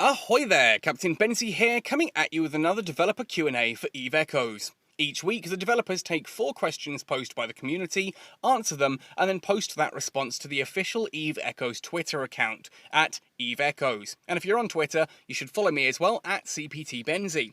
Ahoy there, Captain Benzie here, coming at you with another developer Q&A for EVE Echoes. Each week, the developers take 4 questions posed by the community, answer them, and then post that response to the official EVE Echoes Twitter account, at EVE Echoes. And if you're on Twitter, you should follow me as well, at CPTBenzie.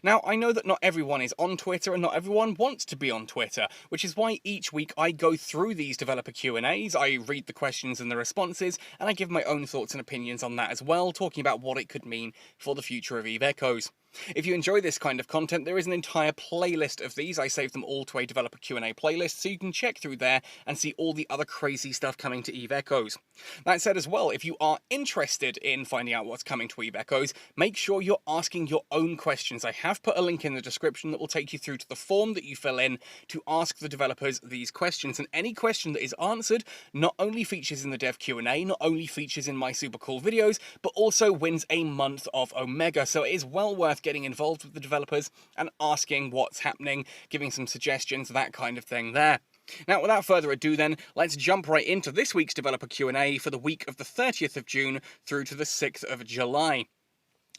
Now, I know that not everyone is on Twitter and not everyone wants to be on Twitter, which is why each week I go through these developer Q&As, I read the questions and the responses, and I give my own thoughts and opinions on that as well, talking about what it could mean for the future of EVE Echoes. If you enjoy this kind of content, there is an entire playlist of these. I saved them all to a developer Q&A playlist, so you can check through there and see all the other crazy stuff coming to EVE Echoes. That said as well, if you are interested in finding out what's coming to EVE Echoes, make sure you're asking your own questions. I have put a link in the description that will take you through to the form that you fill in to ask the developers these questions. And any question that is answered not only features in the dev Q&A, not only features in my super cool videos, but also wins a month of Omega. So it is well worth getting involved with the developers and asking what's happening, giving some suggestions, that kind of thing there. Now, without further ado then, let's jump right into this week's developer Q&A for the week of the 30th of June through to the 6th of July.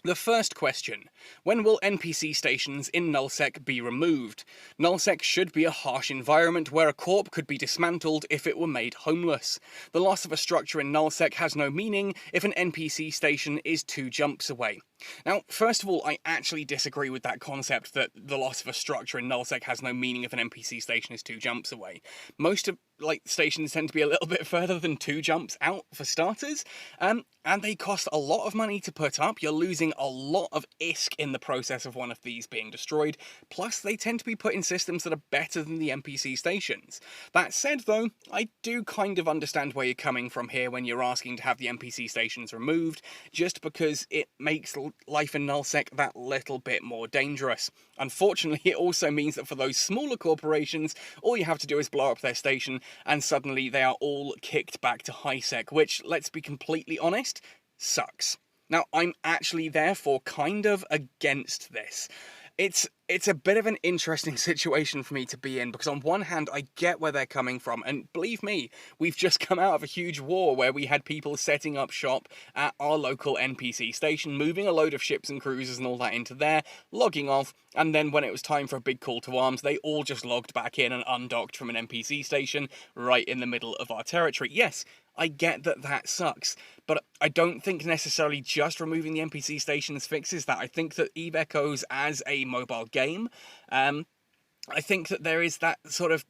The first question: when will NPC stations in Nullsec be removed? Nullsec should be a harsh environment where a corp could be dismantled if it were made homeless. The loss of a structure in Nullsec has no meaning if an NPC station is 2 jumps away. Now, first of all, I actually disagree with that concept that the loss of a structure in Nullsec has no meaning if an NPC station is 2 jumps away. Most of stations tend to be a little bit further than 2 jumps out for starters, and they cost a lot of money to put up. You're losing a lot of ISK in the process of one of these being destroyed, plus they tend to be put in systems that are better than the NPC stations. That said though, I do kind of understand where you're coming from here when you're asking to have the NPC stations removed, just because it makes life in Nullsec that little bit more dangerous. Unfortunately, it also means that for those smaller corporations, all you have to do is blow up their station and suddenly they are all kicked back to HighSec, which, let's be completely honest, sucks. Now, I'm actually therefore kind of against this. It's a bit of an interesting situation for me to be in, because on one hand, I get where they're coming from, and believe me, we've just come out of a huge war where we had people setting up shop at our local NPC station, moving a load of ships and cruisers and all that into there, logging off, and then when it was time for a big call to arms, they all just logged back in and undocked from an NPC station right in the middle of our territory. Yes, I get that that sucks, but I don't think necessarily just removing the NPC stations fixes that. I think that EVE Echoes as a mobile game, I think that there is that sort of...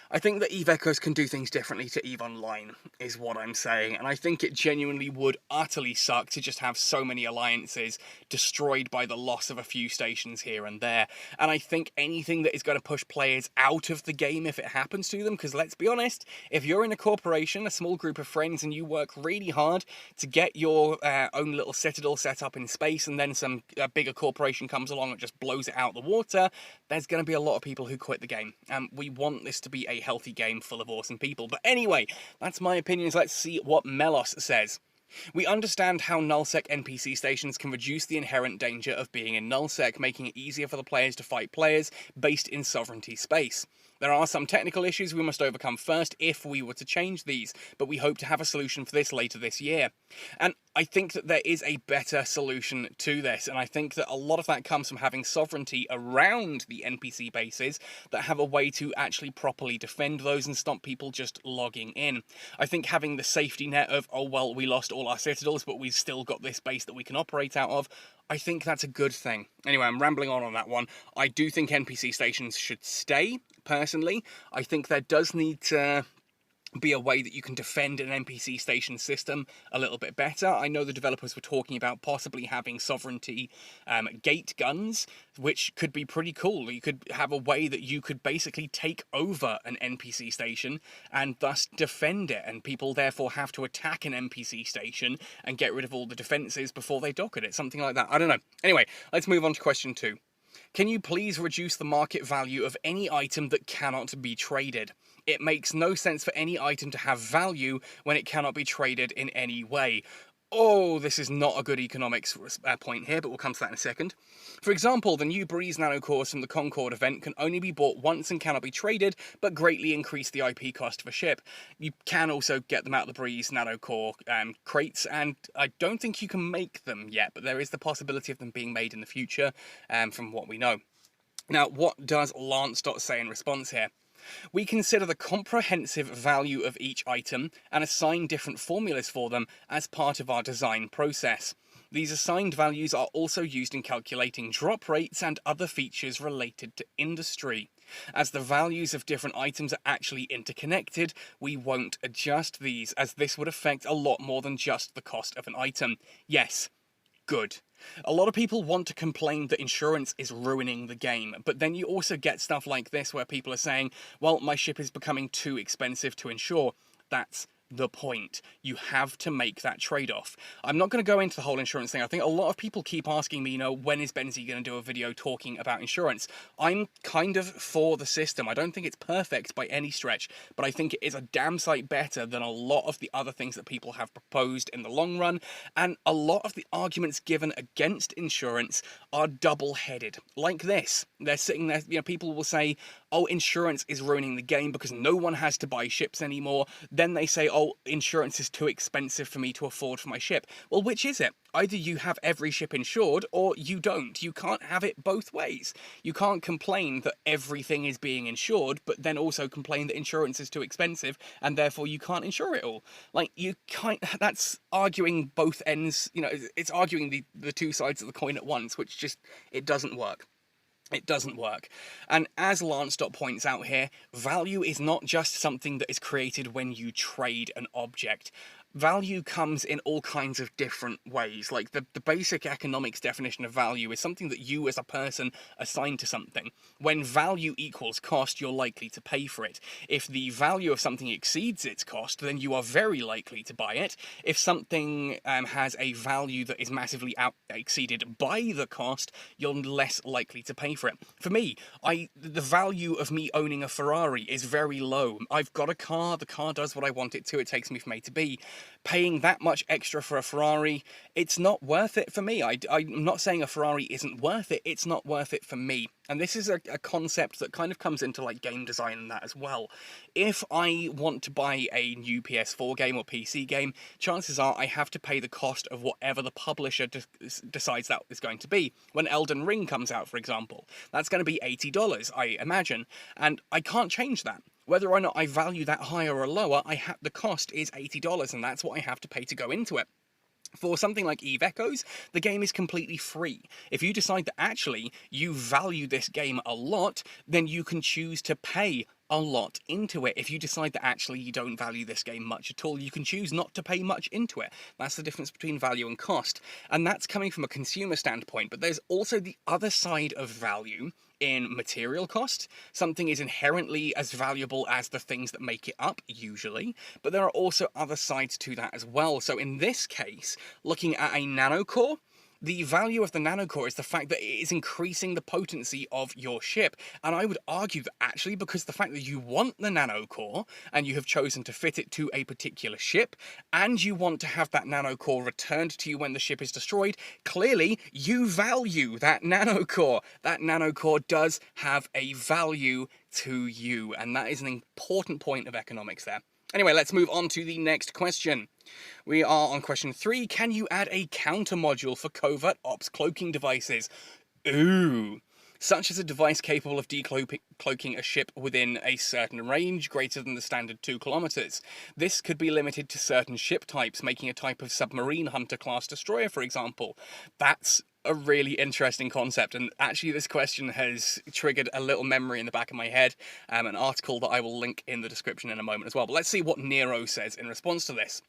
I think that EVE Echoes can do things differently to EVE Online, is what I'm saying, and I think it genuinely would utterly suck to just have so many alliances destroyed by the loss of a few stations here and there. And I think anything that is going to push players out of the game if it happens to them, because let's be honest, if you're in a corporation, a small group of friends, and you work really hard to get your own little citadel set up in space, and then some bigger corporation comes along and just blows it out the water, there's going to be a lot of people who quit the game. And we want this to be a healthy game full of awesome people. But anyway, that's my opinions. Let's see what Melos says. We understand how Nullsec NPC stations can reduce the inherent danger of being in Nullsec, making it easier for the players to fight players based in sovereignty space. There are some technical issues we must overcome first if we were to change these, but we hope to have a solution for this later this year. And I think that there is a better solution to this, and I think that a lot of that comes from having sovereignty around the NPC bases that have a way to actually properly defend those and stop people just logging in. I think having the safety net of, oh well, we lost all our citadels, but we've still got this base that we can operate out of, I think that's a good thing. Anyway, I'm rambling on that one. I do think NPC stations should stay, personally. I think there does need to be a way that you can defend an NPC station system a little bit better. I know the developers were talking about possibly having sovereignty gate guns, which could be pretty cool. You could have a way that you could basically take over an NPC station and thus defend it, and people therefore have to attack an NPC station and get rid of all the defenses before they dock at it, something like that. I don't know. Anyway, let's move on to question 2. Can you please reduce the market value of any item that cannot be traded? It makes no sense for any item to have value when it cannot be traded in any way. Oh, this is not a good economics point here, but we'll come to that in a second. For example, the new Breeze nanocores from the Concord event can only be bought once and cannot be traded, but greatly increase the IP cost of a ship. You can also get them out of the Breeze nanocore crates, and I don't think you can make them yet, but there is the possibility of them being made in the future, from what we know. Now, what does Lance say in response here? We consider the comprehensive value of each item and assign different formulas for them as part of our design process. These assigned values are also used in calculating drop rates and other features related to industry. As the values of different items are actually interconnected, we won't adjust these, as this would affect a lot more than just the cost of an item. Yes, good. A lot of people want to complain that insurance is ruining the game, but then you also get stuff like this where people are saying, well, my ship is becoming too expensive to insure. That's the point. You have to make that trade-off. I'm not going to go into the whole insurance thing. I think a lot of people keep asking me, when is Benzie going to do a video talking about insurance? I'm kind of for the system. I don't think it's perfect by any stretch, but I think it is a damn sight better than a lot of the other things that people have proposed in the long run, and a lot of the arguments given against insurance are double-headed. Like this. They're sitting there, people will say, oh, insurance is ruining the game because no one has to buy ships anymore. Then they say, oh, insurance is too expensive for me to afford for my ship. Well, which is it? Either you have every ship insured or you don't. You can't have it both ways. You can't complain that everything is being insured, but then also complain that insurance is too expensive and therefore you can't insure it all. Like, you can't, that's arguing both ends, it's arguing the two sides of the coin at once, which just, it doesn't work. It doesn't work. And as Lance points out here, value is not just something that is created when you trade an object. Value comes in all kinds of different ways. Like, the basic economics definition of value is something that you as a person assign to something. When value equals cost, you're likely to pay for it. If the value of something exceeds its cost, then you are very likely to buy it. If something has a value that is massively exceeded by the cost, you're less likely to pay for it. For me, the value of me owning a Ferrari is very low. I've got a car, the car does what I want it to, it takes me from A to B. Paying that much extra for a Ferrari, it's not worth it for me. I'm not saying a Ferrari isn't worth it, it's not worth it for me. And this is a concept that kind of comes into like game design and that as well. If I want to buy a new PS4 game or PC game, chances are I have to pay the cost of whatever the publisher decides that is going to be. When Elden Ring comes out, for example, that's going to be $80, I imagine, and I can't change that. Whether or not I value that higher or lower, the cost is $80, and that's what I have to pay to go into it. For something like Eve Echoes, the game is completely free. If you decide that actually you value this game a lot, then you can choose to pay a lot into it. If you decide that actually you don't value this game much at all, you can choose not to pay much into it. That's the difference between value and cost. And that's coming from a consumer standpoint, but there's also the other side of value in material cost. Something is inherently as valuable as the things that make it up, usually, but there are also other sides to that as well. So in this case, looking at a nanocore, the value of the nanocore is the fact that it is increasing the potency of your ship. And I would argue that actually, because the fact that you want the nanocore and you have chosen to fit it to a particular ship, and you want to have that nanocore returned to you when the ship is destroyed, clearly you value that nanocore. That nanocore does have a value to you, and that is an important point of economics there. Anyway, let's move on to the next question. We are on question 3. Can you add a counter module for Covert Ops cloaking devices? Ooh. Such as a device capable of decloaking a ship within a certain range greater than the standard 2 kilometers. This could be limited to certain ship types, making a type of submarine hunter class destroyer, for example. That's a really interesting concept, and actually this question has triggered a little memory in the back of my head, an article that I will link in the description in a moment as well. But let's see what Nero says in response to this.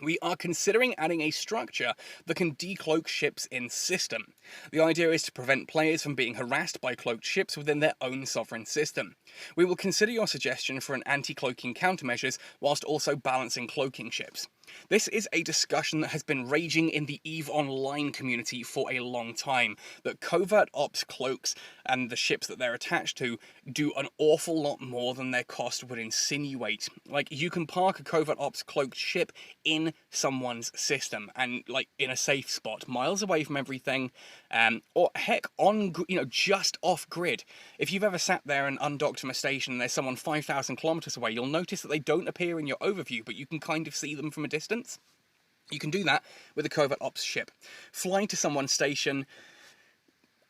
We are considering adding a structure that can decloak ships in system. The idea is to prevent players from being harassed by cloaked ships within their own sovereign system. We will consider your suggestion for an anti-cloaking countermeasures whilst also balancing cloaking ships. This is a discussion that has been raging in the EVE Online community for a long time, that Covert Ops Cloaks and the ships that they're attached to do an awful lot more than their cost would insinuate. Like, you can park a Covert Ops Cloaked ship in someone's system, and like in a safe spot, miles away from everything, or heck, on, just off grid. If you've ever sat there and undocked from a station and there's someone 5,000 kilometers away, you'll notice that they don't appear in your overview, but you can kind of see them from a distance. You can do that with a Covert Ops ship. Fly to someone's station,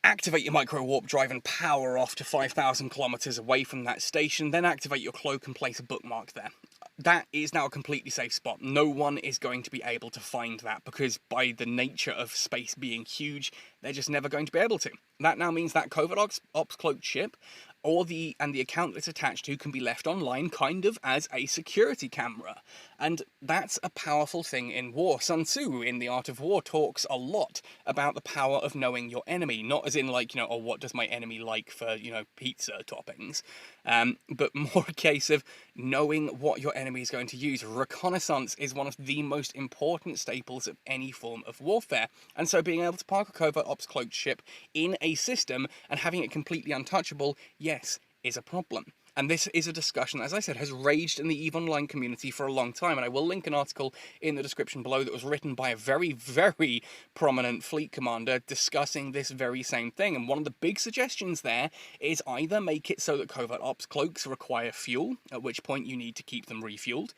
activate your micro warp drive and power off to 5,000 kilometers away from that station, then activate your cloak and place a bookmark there. That is now a completely safe spot. No one is going to be able to find that, because by the nature of space being huge, they're just never going to be able to. That now means that Covert Ops cloaked ship and the account it's attached to can be left online kind of as a security camera. And that's a powerful thing in war. Sun Tzu in The Art of War talks a lot about the power of knowing your enemy, not as in like, oh, what does my enemy like for, pizza toppings, but more a case of knowing what your enemy is going to use. Reconnaissance is one of the most important staples of any form of warfare, and so being able to park a Covert Ops cloaked ship in a system and having it completely untouchable, yes, is a problem. And this is a discussion that, as I said, has raged in the EVE Online community for a long time, and I will link an article in the description below that was written by a very, very prominent fleet commander discussing this very same thing. And one of the big suggestions there is either make it so that Covert Ops cloaks require fuel, at which point you need to keep them refueled,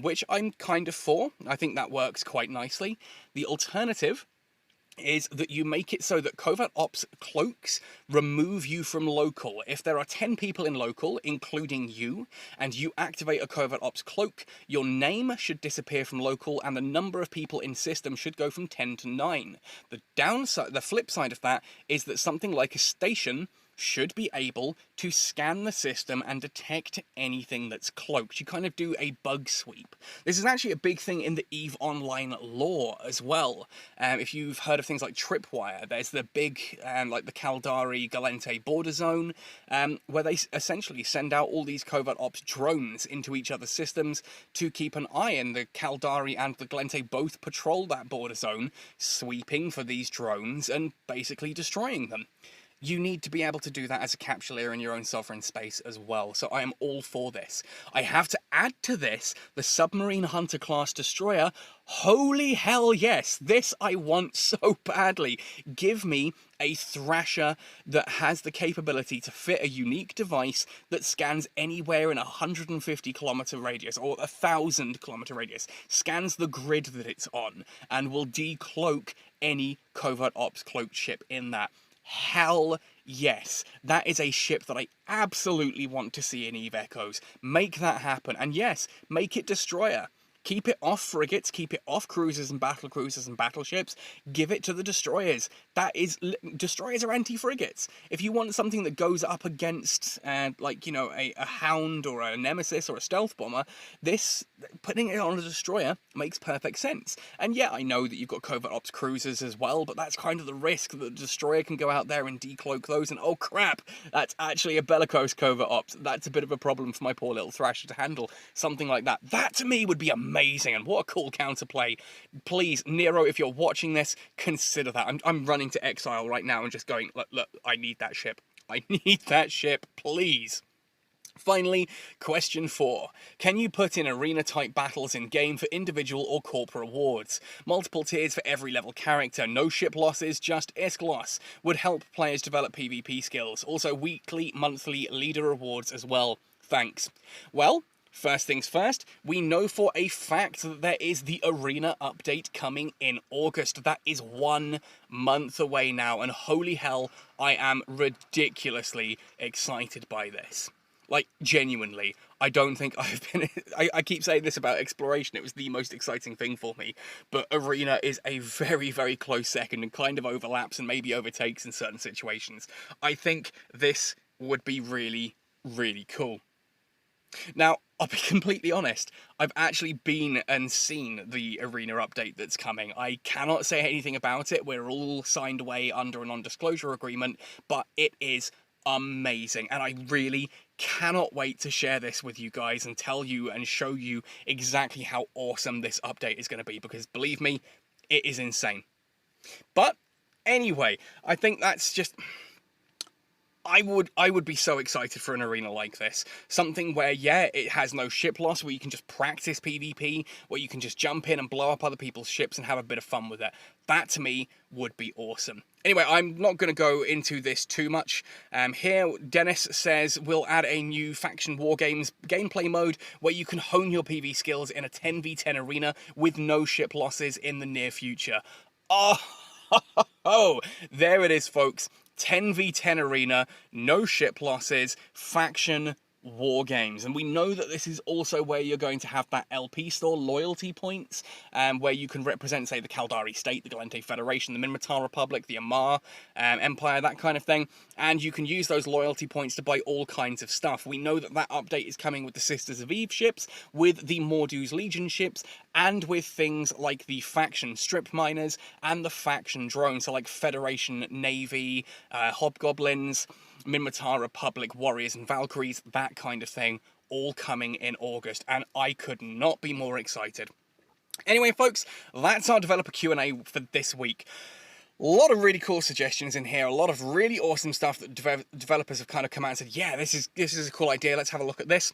which I'm kind of for. I think that works quite nicely. The alternative is that you make it so that Covert Ops cloaks remove you from local. If there are 10 people in local, including you, and you activate a Covert Ops cloak, your name should disappear from local and the number of people in system should go from 10 to 9. The flip side of that is that something like a station should be able to scan the system and detect anything that's cloaked. You kind of do a bug sweep. This is actually a big thing in the EVE Online lore as well. If you've heard of things like Tripwire, there's the big, like the Caldari-Galente border zone, where they essentially send out all these Covert Ops drones into each other's systems to keep an eye, and the Caldari and the Galente both patrol that border zone, sweeping for these drones and basically destroying them. You need to be able to do that as a capsuleer in your own sovereign space as well, so I am all for this. I have to add to this the Submarine Hunter class destroyer. Holy hell yes, this I want so badly. Give me a Thrasher that has the capability to fit a unique device that scans anywhere in a 150 kilometer radius or 1,000 kilometer radius, scans the grid that it's on, and will decloak any Covert Ops cloaked ship in that. Hell yes, that is a ship that I absolutely want to see in EVE Echoes. Make that happen, and yes, make it destroyer. Keep it off frigates, keep it off cruisers and battleships, give it to the destroyers. Destroyers are anti-frigates. If you want something that goes up against, a Hound or a Nemesis or a stealth bomber, putting it on a destroyer makes perfect sense. And yeah, I know that you've got Covert Ops cruisers as well, but that's kind of the risk, that the destroyer can go out there and decloak those, and oh crap, that's actually a bellicose Covert Ops. That's a bit of a problem for my poor little Thrasher to handle. Something like that. That to me would be amazing, and what a cool counterplay. Please, Nero, if you're watching this, consider that. I'm running to Exile right now and just going, look, I need that ship. I need that ship, please. Finally, question 4. Can you put in arena-type battles in-game for individual or corporate awards? Multiple tiers for every level character, no ship losses, just ISK loss. Would help players develop PvP skills. Also weekly, monthly leader awards as well. Thanks. Well, first things first, we know for a fact that there is the Arena update coming in August. That is 1 month away now, and holy hell, I am ridiculously excited by this. Like, genuinely, I don't think I've been... I keep saying this about Exploration, it was the most exciting thing for me, but Arena is a very, very close second and kind of overlaps and maybe overtakes in certain situations. I think this would be really, really cool. Now, I'll be completely honest, I've actually been and seen the Arena update that's coming. I cannot say anything about it, we're all signed away under a non-disclosure agreement, but it is amazing, and I really cannot wait to share this with you guys and tell you and show you exactly how awesome this update is going to be, because believe me, it is insane. But anyway, I think that's just... I would be so excited for an arena like this. Something where, yeah, it has no ship loss, where you can just practice PvP, where you can just jump in and blow up other people's ships and have a bit of fun with it. That, to me, would be awesome. Anyway, I'm not going to go into this too much. Here, Dennis says, we'll add a new Faction War Games gameplay mode where you can hone your PvP skills in a 10v10 arena with no ship losses in the near future. Oh, there it is, folks. 10v10 arena, no ship losses, faction war games. And we know that this is also where you're going to have that LP store loyalty points, where you can represent, say, the Caldari State, the Galente Federation, the Minmatar Republic, the Amar Empire, that kind of thing. And you can use those loyalty points to buy all kinds of stuff. We know that that update is coming with the Sisters of Eve ships, with the Mordu's Legion ships, and with things like the faction strip miners and the faction drones, so like Federation Navy, Hobgoblins, Minmatar Republic Warriors and Valkyries, that kind of thing, all coming in August, and I could not be more excited. Anyway, folks, that's our developer Q&A for this week. A lot of really cool suggestions in here, a lot of really awesome stuff that developers have kind of come out and said, yeah, this is a cool idea, let's have a look at this.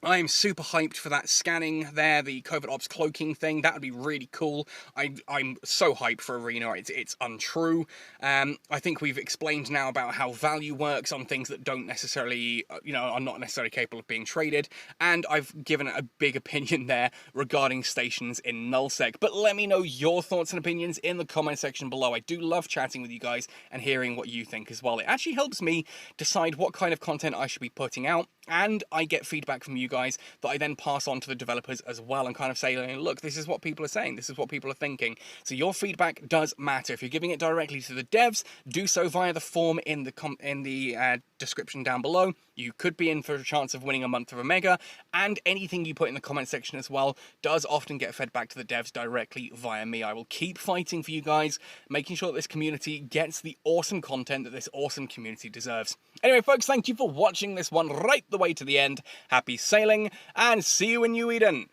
I am super hyped for that scanning there, the Covert Ops Cloaking thing. That would be really cool. I'm so hyped for Arena. It's untrue. I think we've explained now about how value works on things that don't necessarily, are not necessarily capable of being traded. And I've given a big opinion there regarding stations in Nullsec. But let me know your thoughts and opinions in the comment section below. I do love chatting with you guys and hearing what you think as well. It actually helps me decide what kind of content I should be putting out. And I get feedback from you guys that I then pass on to the developers as well and kind of say, look, this is what people are saying, this is what people are thinking. So your feedback does matter. If you're giving it directly to the devs, do so via the form in the description down below. You could be in for a chance of winning a month of Omega, and anything you put in the comment section as well does often get fed back to the devs directly via me. I will keep fighting for you guys, making sure that this community gets the awesome content that this awesome community deserves. Anyway, folks, thank you for watching this one right the way to the end. Happy sailing, and see you in New Eden!